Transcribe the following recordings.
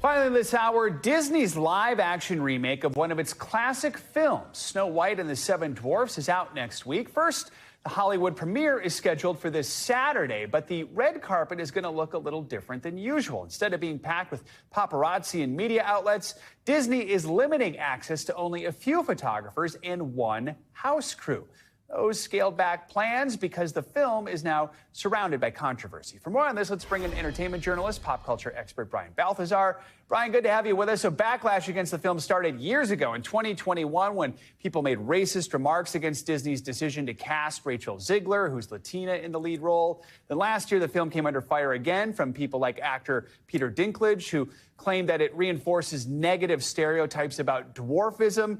Finally this hour, Disney's live-action remake of one of its classic films, Snow White and the Seven Dwarfs, is out next week. First, the Hollywood premiere is scheduled for this Saturday, but the red carpet is going to look a little different than usual. Instead of being packed with paparazzi and media outlets, Disney is limiting access to only a few photographers and one house crew. Those scaled back plans because the film is now surrounded by controversy. For more on this, let's bring in entertainment journalist, pop culture expert Brian Balthazar. Brian, good to have you with us. So backlash against the film started years ago in 2021 when people made racist remarks against Disney's decision to cast Rachel Zegler, who's Latina, in the lead role. Then last year, the film came under fire again from people like actor Peter Dinklage, who claimed that it reinforces negative stereotypes about dwarfism.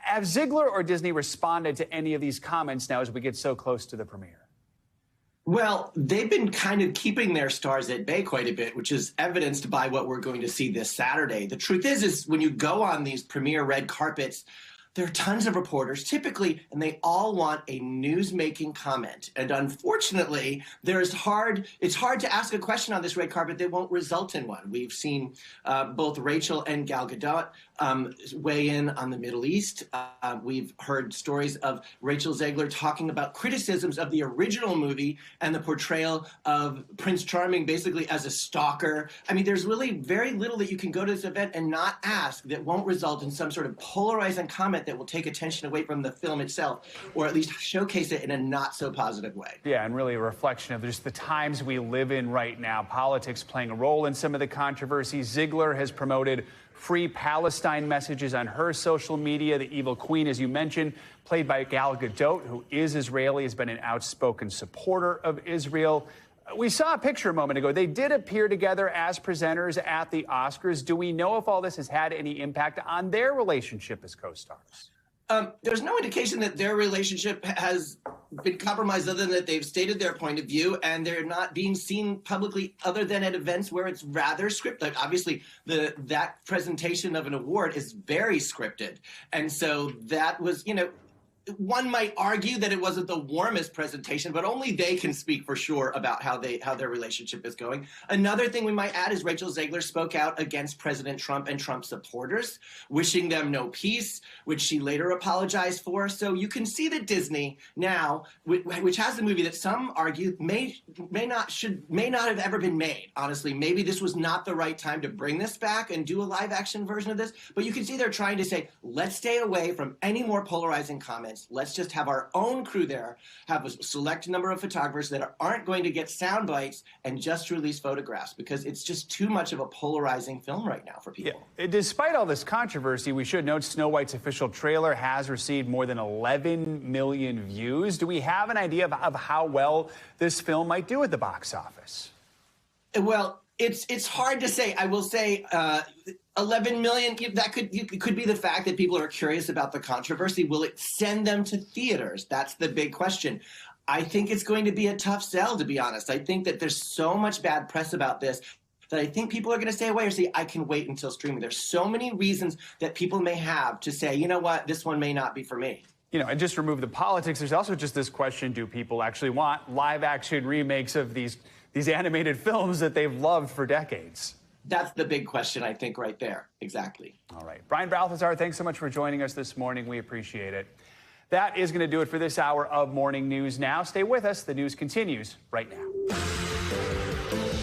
Have Zegler or Disney responded to any of these comments now as we get so close to the premiere? Well, they've been kind of keeping their stars at bay quite a bit, which is evidenced by what we're going to see this Saturday. The truth is when you go on these premiere red carpets, there are tons of reporters, typically, and they all want a news-making comment. And unfortunately, it's hard to ask a question on this red carpet that won't result in one. We've seen both Rachel and Gal Gadot weigh in on the Middle East. We've heard stories of Rachel Zegler talking about criticisms of the original movie and the portrayal of Prince Charming basically as a stalker. I mean, there's really very little that you can go to this event and not ask that won't result in some sort of polarizing comment that will take attention away from the film itself, or at least showcase it in a not so positive way. Yeah, and really a reflection of just the times we live in right now. Politics playing a role in some of the controversy. Zegler has promoted free Palestine messages on her social media. The evil queen, as you mentioned, played by Gal Gadot, who is Israeli, has been an outspoken supporter of Israel. We saw a picture a moment ago. They did appear together as presenters at the Oscars. Do we know if all this has had any impact on their relationship as co-stars? There's no indication that their relationship has been compromised other than that they've stated their point of view and they're not being seen publicly other than at events where it's rather scripted. Like, obviously, that presentation of an award is very scripted. And so that was, one might argue that it wasn't the warmest presentation, but only they can speak for sure about how their relationship is going. Another thing we might add is Rachel Zegler spoke out against President Trump and Trump supporters, wishing them no peace, which she later apologized for. So you can see that Disney now, which has a movie that some argue may not have ever been made. Honestly, maybe this was not the right time to bring this back and do a live action version of this. But you can see they're trying to say, let's stay away from any more polarizing comments. Let's just have our own crew there, have a select number of photographers that aren't going to get sound bites and just release photographs because it's just too much of a polarizing film right now for people. Yeah. Despite all this controversy, we should note Snow White's official trailer has received more than 11 million views. Do we have an idea of how well this film might do at the box office? Well, it's hard to say. I will say 11 million, that could be the fact that people are curious about the controversy. Will it send them to theaters? That's the big question. I think it's going to be a tough sell, to be honest. I think that there's so much bad press about this that I think people are going to stay away or say, I can wait until streaming. There's so many reasons that people may have to say, you know what, this one may not be for me. And just remove the politics, there's also just this question, do people actually want live action remakes of these animated films that they've loved for decades? That's the big question, I think, right there. Exactly. All right. Brian Balthazar, thanks so much for joining us this morning. We appreciate it. That is going to do it for this hour of Morning News Now. Stay with us. The news continues right now.